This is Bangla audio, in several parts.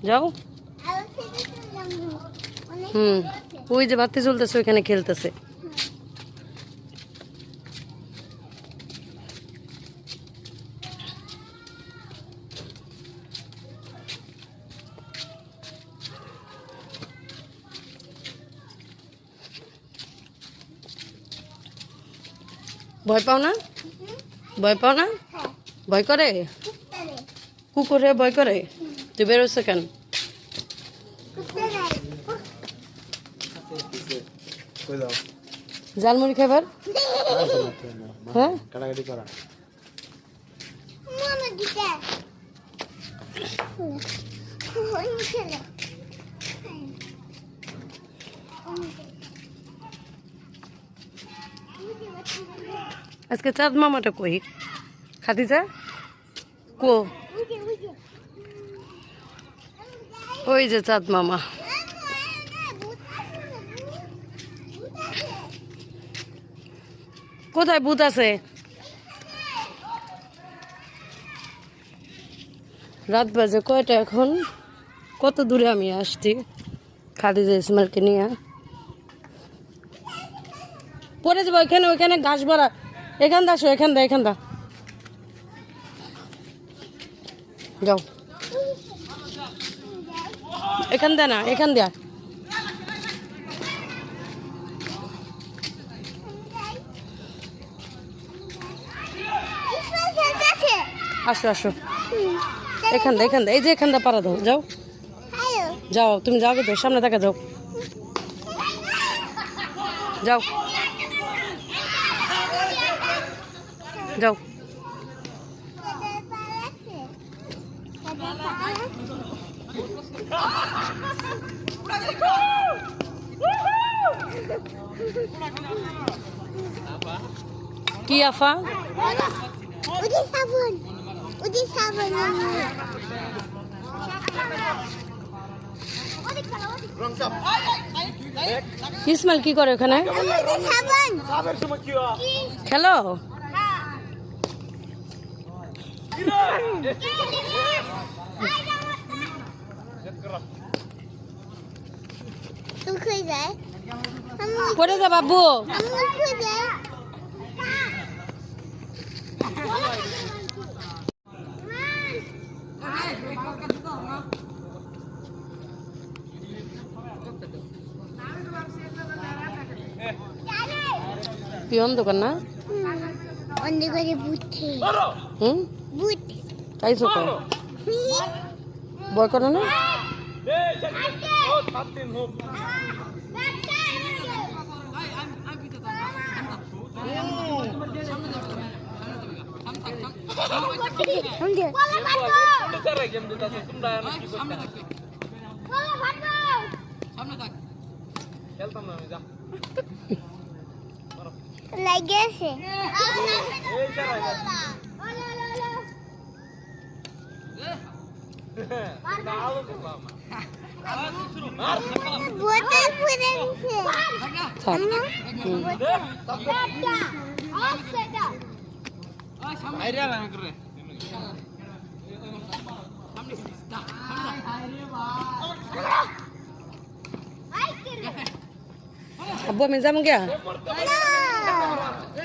যাও। ওই যে বাতি চলতেছে ওইখানে খেলতেছে। ভয় পাও না? ভয় পাও না? ভয় করে? কুকুরে ভয় করে? তুই বেরোচ্ছে কেন? জালমুড়ি খাবার? হ্যাঁ কাটাকাটি করা। আজকে চাঁদ মামাটা কই? খাদিজা কো? ওই যে চাঁদ মামা। কোথায় ভূত আছে? রাত বাজে কয়টা এখন? কত দূরে আমি আসছি খাদিজা ইসমাইলকে নিয়ে। পরে যাবো ওইখানে, ওইখানে ঘাস ভরা। এখান দা আসো, এখান দা, এখান দা যাও। এখান দা না, এখান দিয়া। আসো আসো, এখান দা, এখান দা, এই যে এখান দা পারা দাও। যাও যাও, তুমি যাও তো, সামনে দেখা যাও। যাও যাও। কি আফা? ইসমাইল কি করে ওখানে? খেলো। পড়ে যা বাবু। কি অন্ধকার না? অন্ধকারে ভূত। ভূত তাইছো তো ভয় করো না? লাগেছে আব্বু আমি যাবো গিয়া।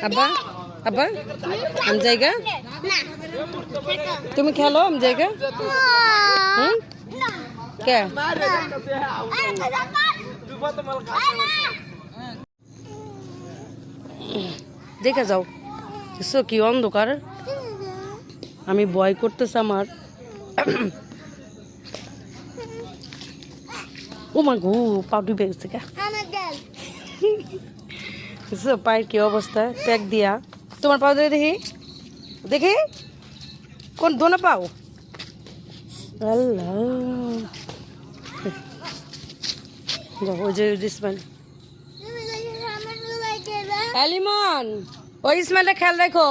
আব্বা আব্বা আমি জায়গা, তুমি খেলো আমি জায়গা। কে দেখে যাও কি অন্ধকার। আমি ভয় করতেছে আমার। ও মা গো পা ডুবে গেছে গা। পায়ের কি অবস্থা, প্যাক দিয়া। তোমার পাও দিয়ে দেখি, দেখি কোন দোনো পাও। আল্লাহ ওই যে ইসমাইল, এলিমন ওই ইসমাইলটা খেয়াল রাখো।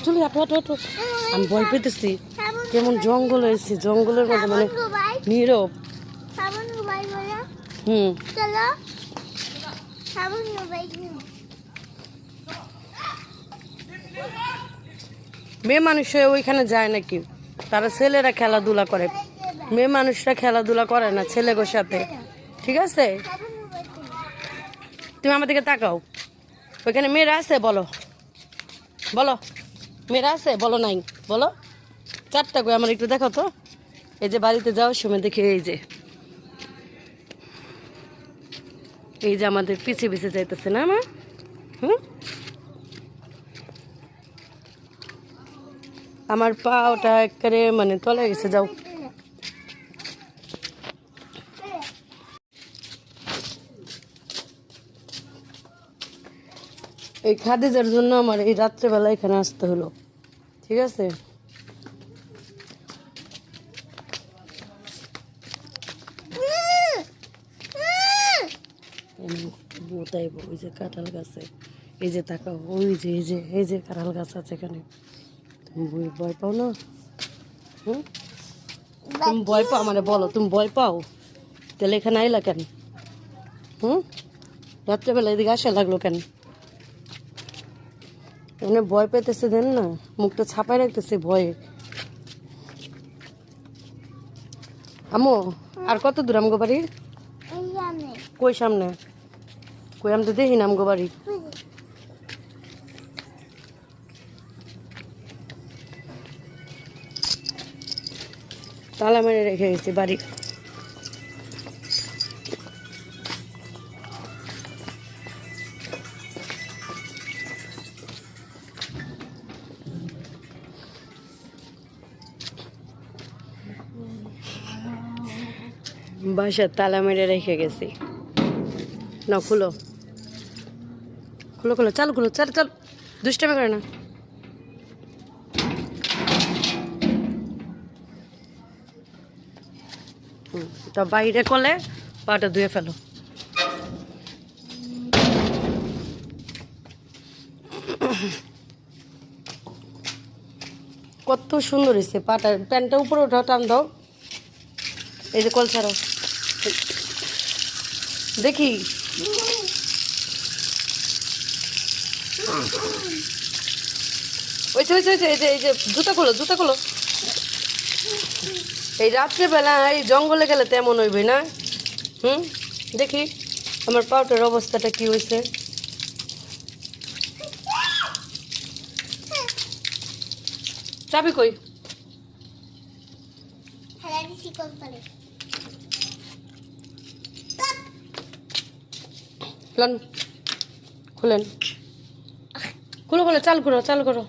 চলো হাঁটো হাঁটো হাঁটো। আমি ভয় পেতেছি, কেমন জঙ্গল হয়েছে, জঙ্গলের মধ্যে মানে নীরব। মেয়ে মানুষ হয়ে ওইখানে যায় নাকি? তারা ছেলেরা খেলাধুলা করে, মেয়ে মানুষরা খেলাধুলা করে না ছেলেগোর সাথে, ঠিক আছে? তুমি আমার দিকে তাকাও, ওইখানে মেয়েরা আছে? বলো বলো, মেয়েরা আছে? বলো নাই, বলো। 4টা করে আমার একটু দেখো তো। এই যে বাড়িতে যাওয়ার সময় দেখি এই যে আমাদের পিছিয়ে পিছিয়ে যাইতেছে না মা? হুম, আমার পা ওটা একেবারে মানে তলে গেছে। যাও, এই খাদিজার জন্য আমার এই রাত্রেবেলা এখানে আসতে হলো, ঠিক আছে? বোতাইব ওই যে কাঁঠাল গাছে, এই যে তাকাও, ওই যে এই যে কাঁঠাল গাছ আছে এখানে। তুমি ভয় পাও না? হুম, তুমি ভয় পাও মানে বলো, তুমি ভয় পাও? তাহলে এখানে আইলা কেন? হুম, রাত্রেবেলা এদিকে আসা লাগলো কেন? এখানে ভয় পেতেছে, দেন না, মুখটা ছাপাই রাখতেছে ভয়ে। আমো, আর কত দূর আমগো বাড়ি? কই সামনে? কই, আমি তো দেখি না আমগো বাড়ি। তালা মেরে রেখে গেছি বাড়ি। বাসার তালা মেরে রেখে গেছি। না, খুলো খুলো খুলো, চালু খুলো, চাল চাল, দুষ্টামি করে না। তা বাইরে কলে পাটা ধুয়ে ফেলো। কত সুন্দর হয়েছে পাটা। প্যান্টটা উপরে ওঠাও, টান দাও। এই যে কল ছাড়ো, দেখি। এই যে জুতা খোলো, জুতা খোলো। এই রাত্রেবেলা এই জঙ্গলে গেলে তেমন হইবে না। হুম, দেখি আমার পাউটার অবস্থাটা কি হয়েছে। চাবি কই? খুলেন, খুলো, খুলো, চালু করো, চালু করো।